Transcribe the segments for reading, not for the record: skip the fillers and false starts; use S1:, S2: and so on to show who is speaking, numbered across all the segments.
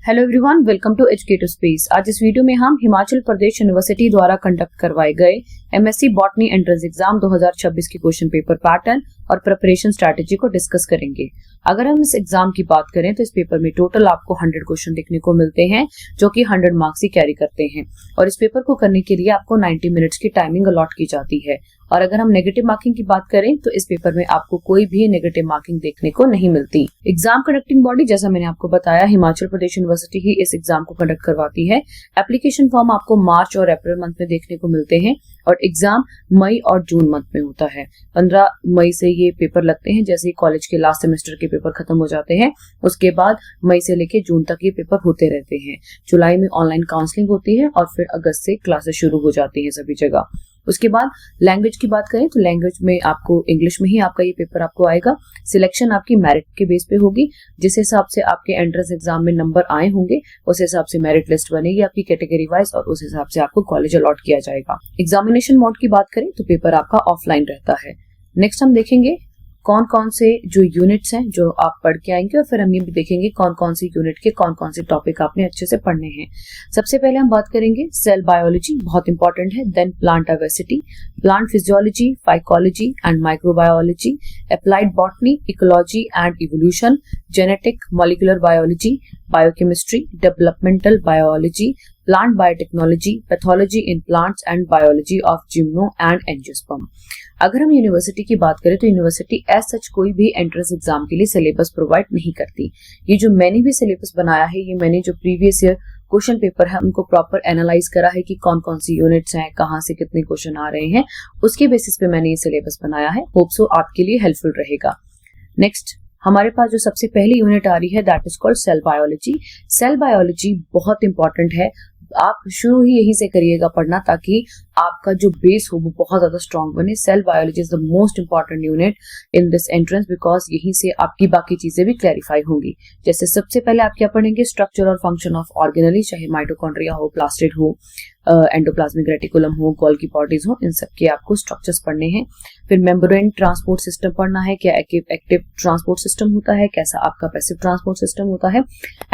S1: Hello everyone, welcome to educative space. आज इस video में हम हिमाचल प्रदेश यूनिवर्सिटी द्वारा कंडक्ट करवाए गए एमएससी बॉटनी एंट्रेंस एग्जाम 2026 के क्वेश्चन पेपर पैटर्न और प्रिपरेशन स्ट्रैटेजी को डिस्कस करेंगे। अगर हम इस एग्जाम की बात करें तो इस पेपर में टोटल आपको 100 क्वेश्चन देखने को मिलते हैं जो कि 100 मार्क्स ही कैरी करते हैं और इस पेपर को करने के लिए आपको 90 मिनट्स की टाइमिंग अलॉट की जाती है। और अगर हम नेगेटिव मार्किंग की बात करें तो इस पेपर में आपको कोई भी नेगेटिव मार्किंग देखने को नहीं मिलती। एग्जाम कंडक्टिंग बॉडी, जैसा मैंने आपको बताया, हिमाचल प्रदेश यूनिवर्सिटी ही इस एग्जाम को कंडक्ट करवाती है। एप्लीकेशन फॉर्म आपको मार्च और अप्रैल मंथ में देखने को मिलते हैं और एग्जाम मई और जून मंथ में होता है। 15 मई से ये पेपर लगते हैं। जैसे ही कॉलेज के लास्ट सेमेस्टर के पेपर खत्म हो जाते हैं उसके बाद मई से लेके जून तक ये पेपर होते रहते हैं। जुलाई में ऑनलाइन काउंसलिंग होती है और फिर अगस्त से क्लासेस शुरू हो जाती हैं सभी जगह। उसके बाद लैंग्वेज की बात करें तो लैंग्वेज में आपको इंग्लिश में ही आपका ये पेपर आपको आएगा। सिलेक्शन आपकी मेरिट के बेस पे होगी। जिस हिसाब से आपके एंट्रेंस एग्जाम में नंबर आए होंगे उस हिसाब से मेरिट लिस्ट बनेगी आपकी कैटेगरी वाइज और उस हिसाब से आपको कॉलेज अलॉट किया जाएगा। एग्जामिनेशन मोड की बात करें तो पेपर आपका ऑफलाइन रहता है। नेक्स्ट हम देखेंगे कौन कौन से जो यूनिट्स हैं जो आप पढ़ के आएंगे और फिर हम ये भी देखेंगे कौन कौन से यूनिट के कौन कौन से टॉपिक आपने अच्छे से पढ़ने हैं। सबसे पहले हम बात करेंगे सेल बायोलॉजी, बहुत इंपॉर्टेंट है। Then plant diversity, plant physiology, phycology and microbiology, applied botany, ecology and evolution, genetic, molecular biology, biochemistry, developmental biology, plant biotechnology, pathology in plants and biology of gymno and angiosperm. अगर हम university की बात करें तो university as such कोई भी entrance exam के लिए सिलेबस प्रोवाइड नहीं करती। ये जो मैंने भी सिलेबस बनाया है, ये मैंने जो प्रीवियस ईयर क्वेश्चन पेपर है उनको प्रॉपर एनालाइज करा है कि कौन कौन सी यूनिट्स हैं, कहाँ से कितने क्वेश्चन आ रहे हैं, उसके बेसिस पे मैंने ये सिलेबस बनाया है। होप सो आपके लिए हेल्पफुल रहेगा। नेक्स्ट हमारे पास जो सबसे पहली यूनिट आ रही है that is called cell biology. Cell biology बहुत इंपॉर्टेंट है। आप शुरू ही यहीं से करिएगा पढ़ना ताकि आपका जो बेस हो वो बहुत ज्यादा स्ट्रांग बने। Cell biology is the most important unit in this entrance because यहीं से आपकी बाकी चीजें भी क्लैरिफाई होंगी। जैसे सबसे पहले आप क्या पढ़ेंगे, स्ट्रक्चर और फंक्शन ऑफ ऑर्गेनेली, चाहे माइटोकॉन्ड्रिया हो, प्लास्टिड हो, एंडोप्लाज्मिक रेटिकुलम हो, गोल्गी बॉडीज हो, इन सब के आपको स्ट्रक्चर्स पढ़ने हैं। फिर मेम्ब्रेन ट्रांसपोर्ट सिस्टम पढ़ना है, क्या एक्टिव ट्रांसपोर्ट सिस्टम होता है, कैसा आपका पैसिव ट्रांसपोर्ट सिस्टम होता है,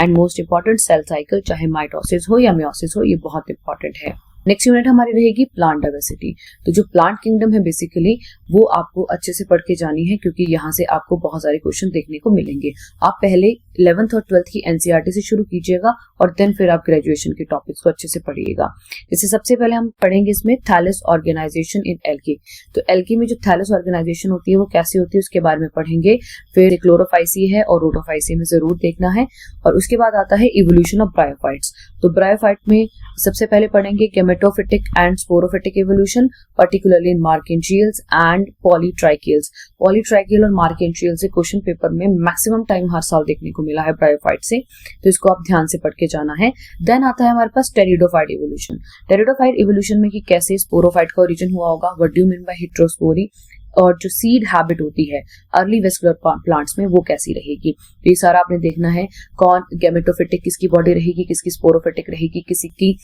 S1: and most important cell cycle, चाहे माइटोसिस हो या मियोसिस हो, ये बहुत इंपॉर्टेंट है। नेक्स्ट यूनिट हमारी रहेगी प्लांट डाइवर्सिटी। तो जो प्लांट किंगडम है बेसिकली वो आपको अच्छे से पढ़ के जानी है क्योंकि यहाँ से आपको बहुत सारे क्वेश्चन देखने को मिलेंगे। आप पहले 11th और 12th की एनसीईआरटी से शुरू कीजिएगा और देन फिर आप ग्रेजुएशन के टॉपिक्स को अच्छे से पढ़िएगा। जैसे सबसे पहले हम पढ़ेंगे इसमें थैलस ऑर्गेनाइजेशन इन एल्गी। तो एल्गी में जो थैलस ऑर्गेनाइजेशन होती है वो कैसी होती है उसके बारे में पढ़ेंगे। फिर क्लोरोफाइसी है और रोटोफाइसी में जरूर देखना है। और उसके बाद आता है इवोल्यूशन ऑफ ब्रायोफाइट्स। तो ब्रायोफाइट में सबसे पहले पढ़ेंगे gametophytic and sporophytic evolution, particularly in marchantiales and polytrichales. Polytrichale और मार्केंट्रियल से क्वेश्चन पेपर में मैक्सिमम टाइम हर साल देखने को मिला है ब्रायोफाइट से, तो इसको आप ध्यान से पढ़ के जाना है। देन आता है हमारे पास टेरिडोफाइट इवोल्यूशन। टेरिडोफाइट इवोल्यूशन में कि कैसे स्पोरोफाइट का ओरिजिन हुआ होगा, what do you mean by heterospory, और जो सीड हैबिट होती है अर्ली वेस्कुलर प्लांट्स में वो कैसी रहेगी। तो ये सारा आपने देखना है। कौन गेमेटोफिटिक किसकी बॉडी रहेगी, किसकी स्पोरोफिटिक रहेगी, किसी की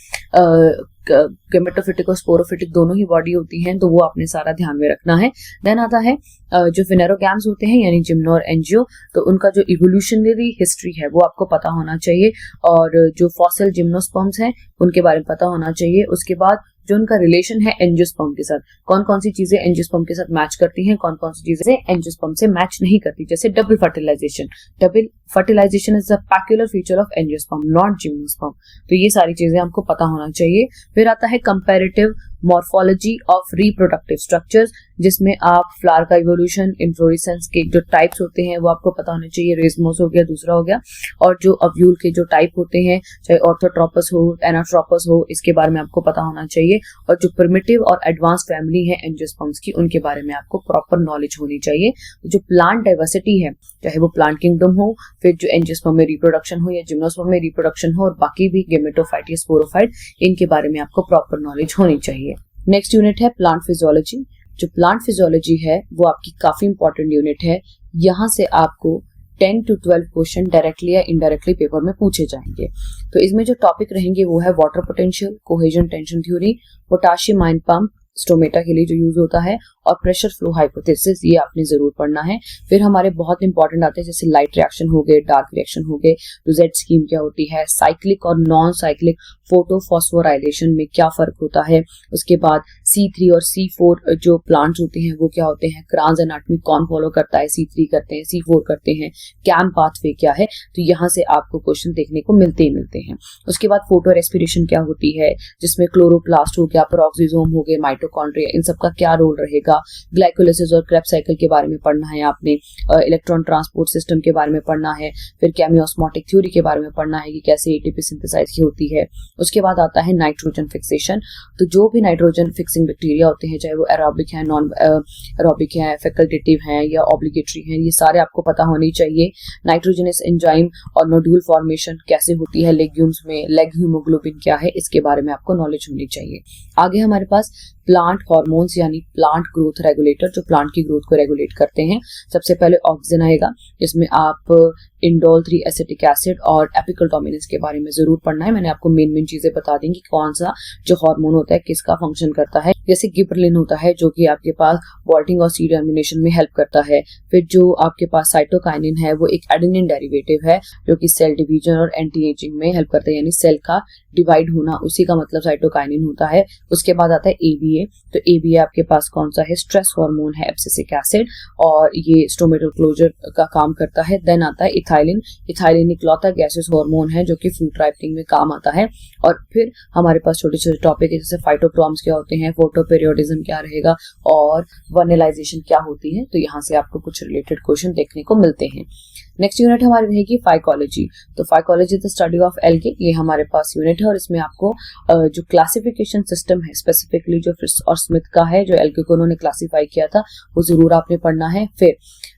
S1: गेमेटोफिटिक और स्पोरोफिटिक दोनों ही बॉडी होती हैं, तो वो आपने सारा ध्यान में रखना है। देन आता है जो फिनेरोगैम्स होते हैं यानी जिम्नो और एंजियो, तो उनका जो इवोल्यूशनरी हिस्ट्री है वो आपको पता होना चाहिए और जो फॉसिल जिम्नोस्पर्म्स हैं उनके बारे में पता होना चाहिए। उसके बाद जो उनका रिलेशन है एंजियोस्पर्म के साथ, कौन कौन सी चीजें एंजियोस्पर्म के साथ मैच करती हैं, कौन कौन सी चीजें एंजियोस्पर्म से मैच नहीं करती। जैसे double fertilisation, double fertilisation is the peculiar feature of angiosperm not gymnosperm. तो ये सारी चीजें आपको पता होना चाहिए। फिर आता है comparative morphology of reproductive structures, जिसमें आप फ्लावर का इवोल्यूशन, इन्फ्लोरेसेंस के जो टाइप्स होते हैं वो आपको पता होने चाहिए। रेजमोस हो गया, दूसरा हो गया, और जो अव्यूल के जो टाइप होते हैं चाहे ऑर्थोट्रोपस हो, एनाट्रोपस हो, इसके बारे में आपको पता होना चाहिए। और जो प्रिमिटिव और एडवांस फैमिली है एंजियोस्पर्म्स की उनके बारे में आपको प्रॉपर नॉलेज होनी चाहिए। तो जो प्लांट डाइवर्सिटी है, चाहे वो प्लांट किंगडम हो, फिर जो एंजियोस्पर्म में रिप्रोडक्शन हो या जिम्नोस्पर्म में रिप्रोडक्शन हो, और बाकी भी गेमेटोफाइट या स्पोरोफाइट, इनके बारे में आपको प्रॉपर नॉलेज होनी चाहिए। नेक्स्ट यूनिट है प्लांट फिजियोलॉजी। जो प्लांट फिजियोलॉजी है वो आपकी काफी इंपॉर्टेंट यूनिट है। यहाँ से आपको 10 to 12 क्वेश्चन डायरेक्टली या इनडायरेक्टली पेपर में पूछे जाएंगे। तो इसमें जो टॉपिक रहेंगे वो है water potential, cohesion tension theory, potassium ion pump, stomata के लिए जो यूज होता है, और प्रेशर फ्लो हाइपोथेसिस, ये आपने जरूर पढ़ना है। फिर हमारे बहुत इंपॉर्टेंट आते हैं जैसे लाइट रिएक्शन हो गए, डार्क रिएक्शन हो गए, तो जेड स्कीम क्या होती है, साइक्लिक और नॉन साइक्लिक फोटोफॉस्फोराइलेशन में क्या फर्क होता है, उसके बाद C3 और C4 जो प्लांट्स होते हैं वो क्या होते हैं, क्रांज एनाटॉमी कौन फॉलो करता है, C3 करते हैं, C4 करते हैं, कैम पाथवे क्या है, तो यहाँ से आपको क्वेश्चन देखने को मिलते ही मिलते हैं। उसके बाद फोटो रेस्पिरेशन क्या होती है, जिसमें क्लोरोप्लास्ट हो गया, पेरोक्सिसोम हो गए, माइटोकॉन्ड्रिया, इन सब का क्या रोल रहेगा, ग्लाइकोलाइसिस और क्रेब्स साइकिल के बारे में पढ़ना है आपने, इलेक्ट्रॉन ट्रांसपोर्ट सिस्टम के बारे में पढ़ना है, फिर केमियोस्मोटिक थ्योरी के बारे में पढ़ना है कि कैसे एटीपी सिंथेसाइज की होती है। उसके बाद आता है नाइट्रोजन फिक्सेशन, तो जो भी नाइट्रोजन फिक्सिंग बैक्टीरिया होते हैं, चाहे वो एरोबिक है, नॉन एरोबिक है, फैकल्टेटिव है या ऑब्लिगेटरी है, ये सारे आपको पता होने चाहिए। नाइट्रोजनस एंजाइम और नोड्यूल फॉर्मेशन कैसे होती है लेग्यूम्स में, लेग हीमोग्लोबिन क्या है, इसके बारे में आपको नॉलेज होनी चाहिए। आगे हमारे पास प्लांट हार्मोन्स यानी प्लांट ग्रोथ रेगुलेटर, जो प्लांट की ग्रोथ को रेगुलेट करते हैं। सबसे पहले ऑक्सिन आएगा, जिसमें आप इंडोल 3 एसिटिक एसिड और एपिकल डोमिनेंस के बारे में जरूर पढ़ना है। मैंने आपको मेन चीजें बता दी कि कौन सा जो हार्मोन होता है किसका फंक्शन करता है। जैसे गिबरलिन होता है जो कि आपके पास वॉल्टिंग और सी टर्मिनेशन में हेल्प करता है। फिर जो आपके पास साइटोकाइनिन है वो एक एडेनिन डेरिवेटिव है जो कि सेल डिवीजन और एंटी एजिंग में हेल्प करता है, यानी सेल का डिवाइड होना, उसी का मतलब साइटोकाइनिन होता है। उसके बाद आता है ABA, तो ABA आपके पास कौन सा है, स्ट्रेस हार्मोन है, एब्सिसिक एसिड, और ये स्टोमेटल क्लोजर का काम करता है। देन आता है इथाइलिन, इथाइलिन इकलौता गैसेस हार्मोन है जो कि फ्रूट राइपनिंग में काम आता है। और फिर हमारे पास छोटे छोटे टॉपिक है जैसे फाइटोक्रोम्स क्या होते हैं, फोटोपेरियोडिज्म क्या रहेगा, और वर्नेलाइजेशन क्या होती है, तो यहाँ से आपको कुछ रिलेटेड क्वेश्चन देखने को मिलते हैं। नेक्स्ट यूनिट हमारी रहेगी फाइकोलॉजी, तो phycology the study of algae, ये हमारे पास यूनिट है और इसमें आपको जो क्लासिफिकेशन सिस्टम है स्पेसिफिकली जो फ्रिट्ज और स्मिथ का है, जो एल्गे को उन्होंने क्लासिफाई किया था, वो जरूर आपने पढ़ना है। फिर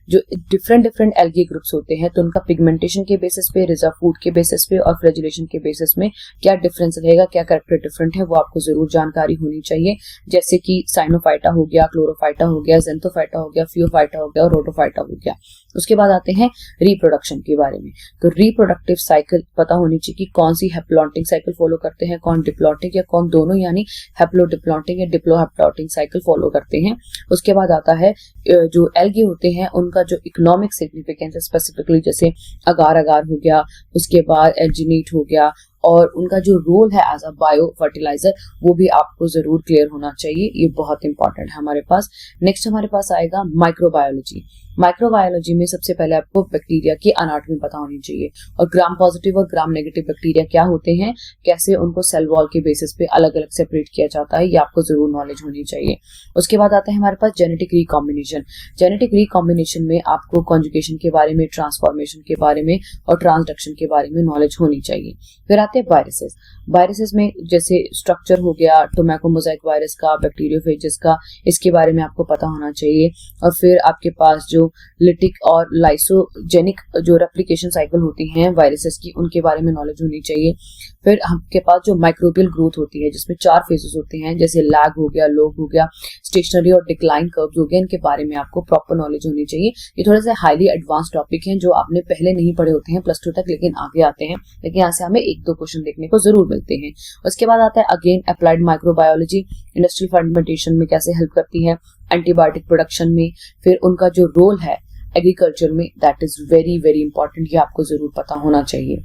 S1: जो डिफरेंट एल्गे ग्रुप्स होते हैं तो उनका पिगमेंटेशन के बेसिस पे, रिजर्व फूड के बेसिस पे और फ्लैजिलेशन के बेसिस में क्या डिफरेंस रहेगा, क्या कैरेक्टर डिफरेंट है, वो आपको जरूर जानकारी होनी चाहिए। जैसे कि साइनोफाइटा हो गया, क्लोरोफाइटा हो गया, जेंथोफाइटा हो गया, फियोफाइटा हो गया और रोटोफाइटा हो गया। उसके बाद आते हैं रिप्रोडक्शन के बारे में, तो रिप्रोडक्टिव साइकिल पता होनी चाहिए कि कौन सी हैप्लॉन्टिक साइकिल फॉलो करते हैं, कौन डिप्लॉन्टिक या कौन दोनों, यानी हैप्लोडिप्लॉन्टिक या डिप्लोहैप्लॉन्टिक साइकिल फॉलो करते हैं। उसके बाद आता है जो एल्गे होते हैं उनका जो इकोनॉमिक सिग्निफिकेंस है, स्पेसिफिकली जैसे अगार अगार हो गया, उसके बाद एल्जिनेट हो गया, और उनका जो रोल है एज अ बायो फर्टिलाइजर वो भी आपको जरूर क्लियर होना चाहिए, ये बहुत इंपॉर्टेंट है हमारे पास। नेक्स्ट हमारे पास आएगा माइक्रोबायोलॉजी। माइक्रोबायोलॉजी में सबसे पहले आपको बैक्टीरिया की अनाटॉमी पता होनी चाहिए, और ग्राम पॉजिटिव और ग्राम नेगेटिव बैक्टीरिया क्या होते हैं, कैसे उनको सेल वॉल के बेसिस पे अलग अलग सेपरेट किया जाता है, ये आपको जरूर नॉलेज होनी चाहिए। उसके बाद आता है हमारे पास जेनेटिक रिकॉम्बिनेशन। जेनेटिक रिकॉम्बिनेशन में आपको कॉन्जुगेशन के बारे में, ट्रांसफॉर्मेशन के बारे में और ट्रांसडक्शन के बारे में नॉलेज होनी चाहिए। फिर आते हैं वायरसेस। वायरसेस में जैसे स्ट्रक्चर हो गया टोबैको मोजाइक वायरस का, बैक्टीरियोफेजेस का, इसके बारे में आपको पता होना चाहिए। और फिर आपके पास जो लिटिक और लाइसोजेनिक जो रेप्लिकेशन साइकिल होती हैं वायरसेस की, उनके बारे में नॉलेज होनी चाहिए। फिर आपके पास जो माइक्रोबियल ग्रोथ होती है जिसमें 4 फेजेस होते हैं, जैसे लैग हो गया, लोग हो गया, स्टेशनरी और डिक्लाइन कर्व्स हो गया, इनके बारे में आपको प्रॉपर नॉलेज होनी चाहिए। ये थोड़े से हाईली एडवांस टॉपिक हैं जो आपने पहले नहीं पढ़े होते हैं +2 तक, लेकिन आगे आते हैं, लेकिन यहाँ से हमें 1-2 क्वेश्चन देखने को जरूर मिलते हैं। उसके बाद आता है again applied microbiology, industrial fermentation में कैसे हेल्प करती है, एंटीबायोटिक प्रोडक्शन में, फिर उनका जो रोल है एग्रीकल्चर में, that is very very important, ये आपको जरूर पता होना चाहिए।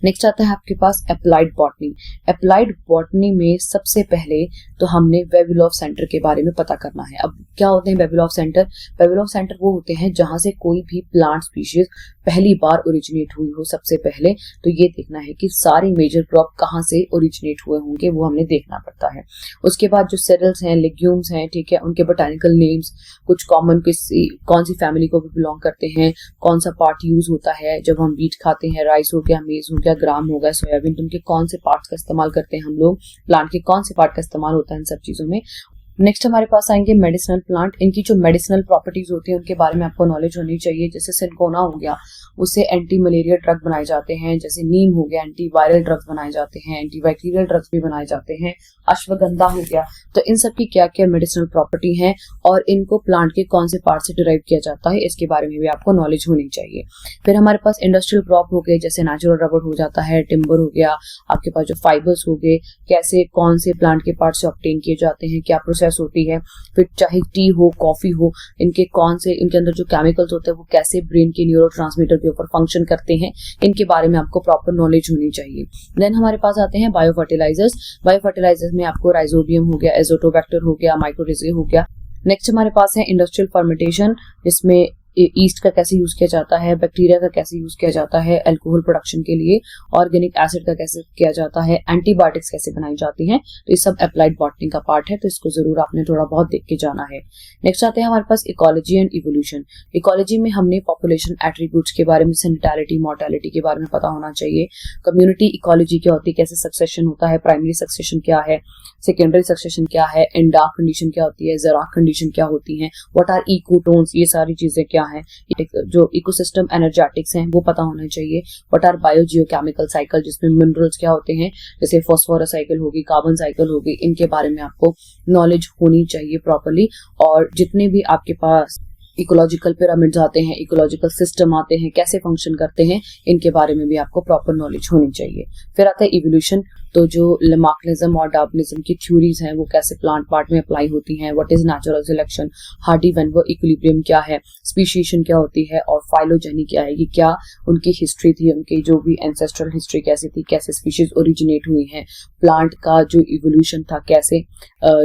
S1: नेक्स्ट आता है आपके पास अप्लाइड बॉटनी। अप्लाइड बॉटनी में सबसे पहले तो हमने वेबुलॉफ सेंटर के बारे में पता करना है। अब क्या होते हैं वेबुलॉफ सेंटर? वेबुलॉफ सेंटर वो होते हैं जहां से कोई भी प्लांट स्पीशीज पहली बार ओरिजिनेट हुई हो। सबसे पहले तो ये देखना है कि सारे मेजर क्रॉप कहाँ से ओरिजिनेट हुए होंगे, वो हमने देखना पड़ता है। उसके बाद जो सेरल्स हैं, लेग्यूम्स हैं, ठीक है, उनके बोटानिकल नेम्स, कुछ कॉमन कौन सी फैमिली को बिलोंग करते हैं, कौन सा पार्ट यूज होता है जब हम व्हीट खाते हैं, राइस हो गया, मेज हो गया, ग्राम हो गया, सोयाबीन, तो उनके कौन से पार्ट्स का इस्तेमाल करते हैं हम लोग, प्लांट के कौन से पार्ट का इस्तेमाल होता है इन सब चीजों में, नेक्स्ट हमारे पास आएंगे मेडिसिनल प्लांट। इनकी जो मेडिसिनल प्रॉपर्टीज होती है उनके बारे में आपको नॉलेज होनी चाहिए। जैसे सिनकोना हो गया, उससे एंटी मलेरिया ड्रग बनाए जाते हैं। जैसे नीम हो गया, एंटी वायरल ड्रग्स बनाए जाते हैं, एंटी बैक्टीरियल ड्रग्स भी बनाए जाते हैं। अश्वगंधा हो गया। तो इन सब की क्या क्या मेडिसिनल प्रॉपर्टी है और इनको प्लांट के कौन से पार्ट से डिराइव किया जाता है, इसके बारे में भी आपको नॉलेज होनी चाहिए। फिर हमारे पास इंडस्ट्रियल क्रॉप हो गए, जैसे नेचुरल रबर हो जाता है, टिम्बर हो गया, आपके पास जो फाइबर्स हो गए, कैसे कौन से प्लांट के पार्ट से ऑब्टेन किए जाते हैं, क्या प्रोसेस होती है। फिर चाहे टी हो, कॉफी हो, इनके कौन से, इनके अंदर जो केमिकल्स होते हैं वो कैसे ब्रेन के न्यूरोट्रांसमीटर के ऊपर फंक्शन करते हैं, इनके बारे में आपको प्रॉपर नॉलेज होनी चाहिए। देन हमारे पास आते हैं बायो फर्टिलाइजर्स। बायो फर्टिलाइजर्स में आपको राइजोबियम हो गया, एजोटोबैक्टर हो गया, माइक्रोरिजे हो गया। नेक्स्ट हमारे पास है इंडस्ट्रियल फर्मेंटेशन, जिसमें ईस्ट का कैसे यूज किया जाता है, बैक्टीरिया का कैसे यूज किया जाता है अल्कोहल प्रोडक्शन के लिए, ऑर्गेनिक एसिड का कैसे किया जाता है, एंटीबायोटिक्स कैसे बनाई जाती हैं। तो ये सब अप्लाइड बॉटनी का पार्ट है, तो इसको जरूर आपने थोड़ा बहुत देख के जाना है। नेक्स्ट आते हैं हमारे पास इकोलॉजी एंड इवोल्यूशन। इकोलॉजी में हमने पॉपुलेशन एट्रीब्यूट्स के बारे में, सैनिटैरिटी, मोर्टेलिटी के बारे में पता होना चाहिए। कम्युनिटी इकोलॉजी क्या होती है, कैसे सक्सेशन होता है, प्राइमरी सक्सेशन क्या है, सेकेंडरी सक्सेशन क्या है, एंडार्क कंडीशन क्या होती है, ज़राक कंडीशन क्या होती है, व्हाट आर इकोटोन्स, ये सारी चीजें क्या है। जो इकोसिस्टम एनर्जेटिक्स हैं वो पता होना चाहिए। व्हाट आर बायोजियोकेमिकल साइकिल, जिसमें मिनरल्स क्या होते हैं, जैसे फॉस्फोरस साइकिल होगी, कार्बन साइकिल होगी, इनके बारे में आपको नॉलेज होनी चाहिए प्रॉपर्ली। और जितने भी आपके पास इकोलॉजिकल पिरामिड्स आते हैं, इकोलॉजिकल सिस्टम आते हैं, कैसे फंक्शन करते हैं, इनके बारे में भी आपको प्रॉपर नॉलेज होनी चाहिए। फिर आता है इवोल्यूशन। तो जो लेमार्कनिज्म और डार्विनिज्म की थ्योरीज हैं वो कैसे प्लांट पार्ट में अप्लाई होती हैं, what is natural selection, Hardy Weinberg equilibrium क्या है, स्पीशीएशन क्या होती है, और फाइलोजेनी क्या है, ये क्या उनकी हिस्ट्री थी, उनकी जो भी एंसेस्ट्रल हिस्ट्री कैसी थी, कैसे स्पीशीज ओरिजिनेट हुई हैं, प्लांट का जो इवोल्यूशन था, कैसे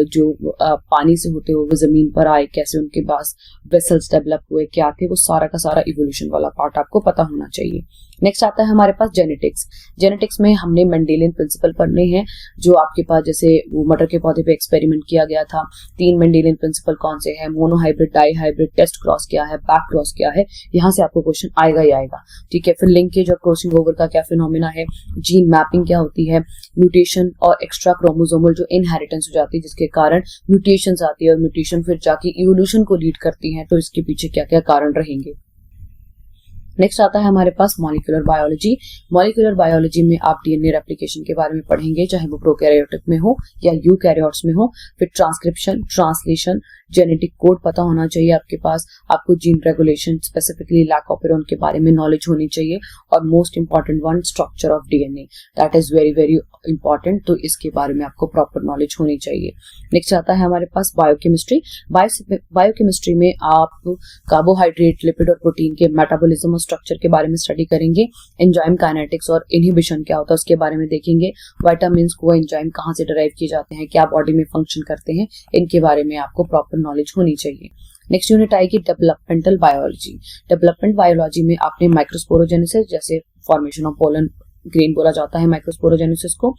S1: जो पानी से होते हुए जमीन पर आए, कैसे उनके पास वेसल्स डेवलप हुए, क्या थे, वो सारा का सारा इवोल्यूशन वाला पार्ट आपको पता होना चाहिए। नेक्स्ट आता है हमारे पास जेनेटिक्स। जेनेटिक्स में हमने मेंडेलियन प्रिंसिपल पढ़ने हैं, जो आपके पास जैसे वो मटर के पौधे पे एक्सपेरिमेंट किया गया था। 3 मेंडेलियन प्रिंसिपल कौन से हैं, monohybrid, dihybrid, test cross क्या है, बैक क्रॉस क्या है, यहाँ से आपको क्वेश्चन आएगा ही आएगा। ठीक है। फिर लिंकेज और क्रॉसिंग ओवर का क्या फिनोमिना है, जीन मैपिंग क्या होती है, म्यूटेशन और एक्स्ट्रा क्रोमोसोमल जो इनहेरिटेंस हो जाती है जिसके कारण म्यूटेशंस आती है, और म्यूटेशन फिर जाके इवोल्यूशन को लीड करती है, तो इसके पीछे क्या क्या कारण रहेंगे। नेक्स्ट आता है हमारे पास मॉलिक्यूलर बायोलॉजी। मॉलिक्यूलर बायोलॉजी में आप डीएनए रेप्लिकेशन के बारे में पढ़ेंगे, चाहे वो प्रोकैरियोटिक में हो या यूकैरियोट्स में हो। फिर ट्रांसक्रिप्शन, ट्रांसलेशन, जेनेटिक कोड पता होना चाहिए आपके पास। आपको gene regulation, specifically lac operon के बारे में नॉलेज होनी चाहिए। और most important one, structure of DNA, that is very very important, तो इसके बारे में आपको प्रॉपर नॉलेज होनी चाहिए। नेक्स्ट आता है हमारे पास बायोकेमिस्ट्री। बायोकेमिस्ट्री में आप कार्बोहाइड्रेट, लिपिड और प्रोटीन के मेटाबॉलिज्म और स्ट्रक्चर के बारे में स्टडी करेंगे। एंजाइम काइनेटिक्स और इनहिबिशन क्या होता है उसके बारे में देखेंगे। विटामिन्स को एंजाइम कहाँ से डिराइव किए जाते हैं, क्या बॉडी में फंक्शन करते हैं, इनके बारे में आपको प्रॉपर नॉलेज होनी चाहिए। नेक्स्ट यूनिट आएगी डेवलपमेंटल बायोलॉजी। डेवलपमेंट बायोलॉजी में आपने माइक्रोस्पोरोजेनेसिस, जैसे फॉर्मेशन ऑफ पोलन ग्रेन बोला जाता है माइक्रोस्पोरोजेनेसिस को,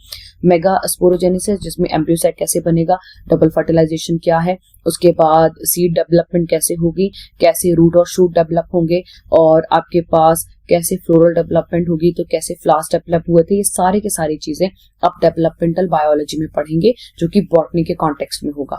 S1: मेगा स्पोरोजेनेसिस जिसमें एम्ब्रियोसाइट कैसे बनेगा, डबल फर्टिलाइजेशन क्या है, उसके बाद सीड डेवलपमेंट कैसे होगी, कैसे रूट और शूट डेवलप होंगे, और आपके पास कैसे फ्लोरल डेवलपमेंट होगी, तो कैसे फ्लावर्स डेवलप हुए थे, ये सारे के सारी चीजें आप डेवलपमेंटल बायोलॉजी में पढ़ेंगे, जो कि बॉटनी के कॉन्टेक्स्ट में होगा।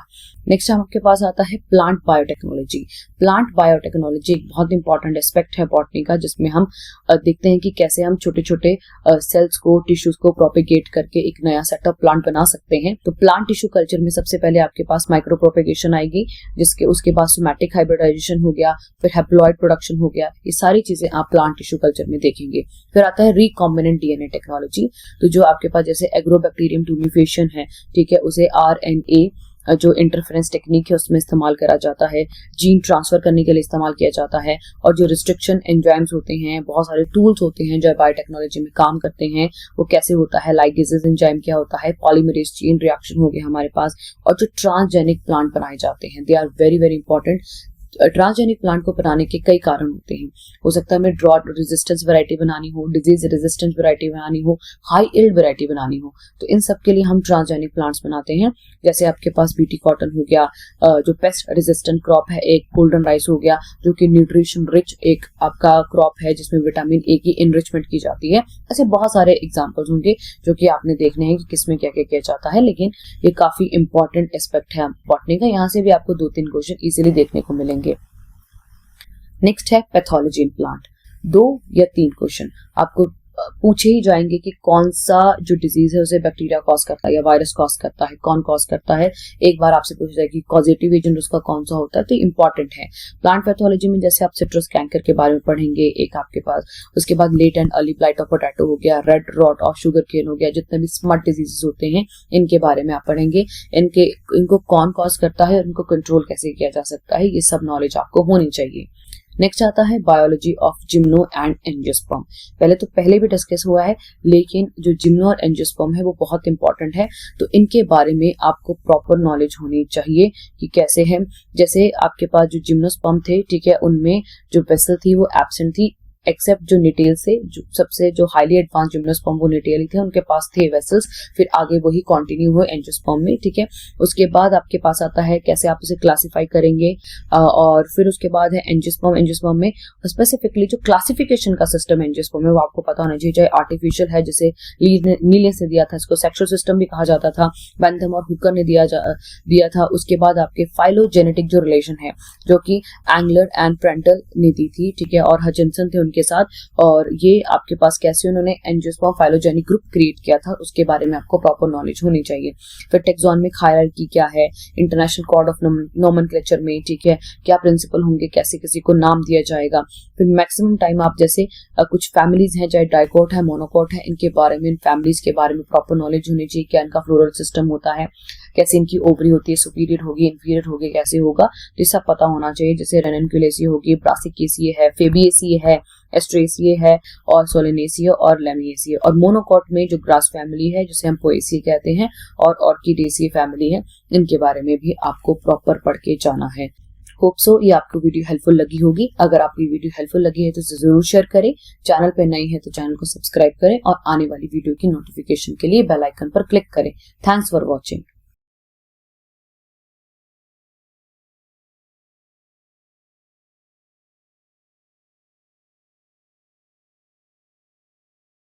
S1: नेक्स्ट आपके पास आता है प्लांट बायोटेक्नोलॉजी। प्लांट बायोटेक्नोलॉजी एक बहुत इंपॉर्टेंट एस्पेक्ट है बॉटनी का, जिसमें हम देखते हैं कि कैसे हम छोटे छोटे सेल्स को, टिश्यूज को प्रोपेगेट करके एक नया सेटअप प्लांट बना सकते हैं। तो प्लांट टिश्यू कल्चर में सबसे पहले आपके पास माइक्रो प्रोपेगेशन आएगी, जिसके उसके बाद सोमैटिक हाइब्रिडाइजेशन हो गया, फिर हैप्लॉइड प्रोडक्शन हो गया, ये सारी चीजें आप प्लांट टिश्यू कल्चर में देखेंगे। फिर आता है रिकॉम्बिनेंट डीएनए टेक्नोलॉजी। तो जो आपके पास जैसे एग्रोबैक्टीरियम ट्यूमिफिकेशन है, ठीक है, उसे आरएनए जो इंटरफेरेंस टेक्निक है उसमें इस्तेमाल करा जाता है, जीन ट्रांसफर करने के लिए इस्तेमाल किया जाता है। और जो रिस्ट्रिक्शन एंजाइम्स होते हैं, बहुत सारे टूल्स होते हैं जो बायोटेक्नोलॉजी में काम करते हैं, वो कैसे होता है, लाइगेजेस एंजाइम क्या होता है, पॉलीमरेज चेन रिएक्शन हो गया हमारे पास, और जो ट्रांसजेनिक प्लांट बनाए जाते हैं, they are very very important. Transgenic plant को बनाने के कई कारण होते हैं। हो सकता है हमें ड्रॉट रेजिस्टेंस वैरायटी बनानी हो, डिजीज रेजिस्टेंस वैरायटी बनानी हो, हाई यील्ड वैरायटी बनानी हो, तो इन सब के लिए हम ट्रांसजेनिक प्लांट्स बनाते हैं। जैसे आपके पास बीटी कॉटन हो गया, जो पेस्ट रेजिस्टेंट क्रॉप है, एक गोल्डन राइस हो गया जो कि न्यूट्रिशन रिच एक आपका क्रॉप है जिसमें विटामिन ए की इनरिचमेंट की जाती है। ऐसे बहुत सारे एग्जांपल्स होंगे जो कि आपने देखने हैं कि किसमें क्या क्या किया जाता है, लेकिन ये काफी इंपॉर्टेंट एस्पेक्ट है बॉटनी का। यहाँ से भी आपको 2-3 क्वेश्चन इजीली देखने को मिलेंगे। नेक्स्ट है पैथोलॉजी इन प्लांट। 2 या 3 क्वेश्चन आपको पूछे ही जाएंगे कि कौन सा जो डिजीज है उसे बैक्टीरिया कॉज करता है या वायरस कॉज करता है, कौन कॉज करता है। एक बार आपसे पूछा जाए कि कॉजेटिव एजेंट उसका कौन सा होता है, तो इंपॉर्टेंट है। प्लांट पैथोलॉजी में जैसे आप सिट्रस कैंकर के बारे में पढ़ेंगे एक आपके पास, उसके बाद late and early blight of potato हो गया, red rot of sugarcane हो गया, जितने भी स्मट डिजीजेस होते हैं इनके बारे में आप पढ़ेंगे। इनको कौन कॉज करता है और इनको कंट्रोल कैसे किया जा सकता है, ये सब नॉलेज आपको होनी चाहिए। नेक्स्ट आता है biology of gymno and angiosperm. पहले भी डिस्कस हुआ है, लेकिन जो जिम्नो और एंजियोस्पर्म है वो बहुत इंपॉर्टेंट है, तो इनके बारे में आपको प्रॉपर नॉलेज होनी चाहिए कि कैसे है। जैसे आपके पास जो जिम्नोस्पर्म थे, ठीक है, उनमें जो वेसल थी वो एब्सेंट थी, एक्सेप्ट जो निटेल से जो सबसे जो हाईली एडवांस जिम्नोस्पर्म वो निटेल ही थे, उनके पास थे वेसल्स। फिर आगे वही कंटिन्यू हुए एंजियोस्पर्म में, ठीक है। उसके बाद आपके पास आता है कैसे आप उसे क्लासिफाई करेंगे, और फिर उसके बाद है एंजियोस्पर्म। एंजियोस्पर्म में स्पेसिफिकली जो क्लासिफिकेशन का सिस्टम एंजियोस्पर्म में वो आपको पता होना चाहिए, चाहे आर्टिफिशियल है जैसे नीलियंस ने दिया था, इसको सेक्सुअल सिस्टम भी कहा जाता था, बैंथम और हुकर ने दिया था। उसके बाद आपके फाइलोजेनेटिक जो रिलेशन है जो कि एंगलर एंड प्रेंटल ने दी थी, ठीक है, और हचिनसन थे के साथ, और ये आपके पास कैसे उन्होंने एंजियोस्पर्म फाइलोजेनिक ग्रुप क्रिएट किया था उसके बारे में आपको प्रॉपर नॉलेज होनी चाहिए। फिर टेक्सोनोमिक हायरार्की क्या है, इंटरनेशनल कोड ऑफ नोमेनक्लेचर में, ठीक है, क्या प्रिंसिपल होंगे, कैसे किसी को नाम दिया जाएगा। फिर मैक्सिमम टाइम आप जैसे कुछ फैमिलीज हैं, चाहे डाइकोट है, मोनोकोट है, इनके बारे में, इन फैमिलीज के बारे में प्रॉपर नॉलेज होनी चाहिए। क्या इनका फ्लोरल सिस्टम होता है, कैसे इनकी ओवरी होती है, सुपीरियर होगी, इंफीरियर होगी, कैसे होगा, ये सब पता होना चाहिए। जैसे रेननक्यूलेसी होगी, ब्रासिकेसी है, फेबिएसी है, एस्ट्रेसी है, और सोलेनेसी और लेमिएसी। और मोनोकोट में जो ग्रास फैमिली है जिसे हम पोएसी कहते हैं, और ऑर्किडेसी फैमिली है, इनके बारे में भी आपको प्रॉपर पढ़ के जाना है। होप सो ये आपको वीडियो हेल्पफुल लगी होगी। अगर आपको वीडियो हेल्पफुल लगी है तो जरूर शेयर करें, चैनल पे नए हैं तो चैनल को सब्सक्राइब करें, और आने वाली वीडियो की नोटिफिकेशन के लिए बेल आइकन पर क्लिक करें। Thanks for watching.